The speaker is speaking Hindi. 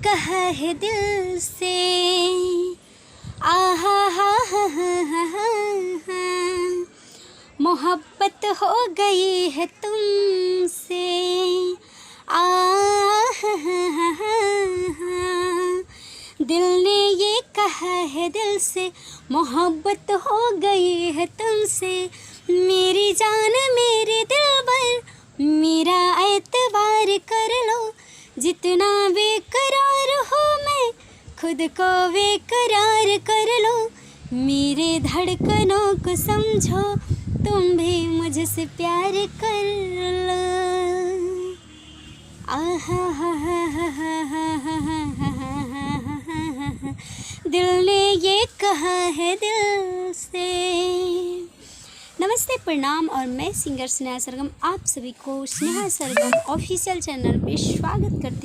कहा है दिल से, आहा हा हा हा हा, मोहब्बत हो गई है तुमसे, आहा हा हा हा, दिल ने ये कहा है दिल से, मोहब्बत हो गई है तुमसे, मेरी जान मेरे दिलबर, मेरा एतबार कर लो, जितना बेकरार हो मैं खुद को बेकरार कर लो, मेरे धड़कनों को समझो, तुम भी मुझसे प्यार कर लो, आहा हा हा हा हा हा हा हा, दिल ने ये कहा है दिल से। नमस्ते, प्रणाम और मैं सिंगर स्नेहा सरगम आप सभी को स्नेहा सरगम ऑफिशियल चैनल पे स्वागत करती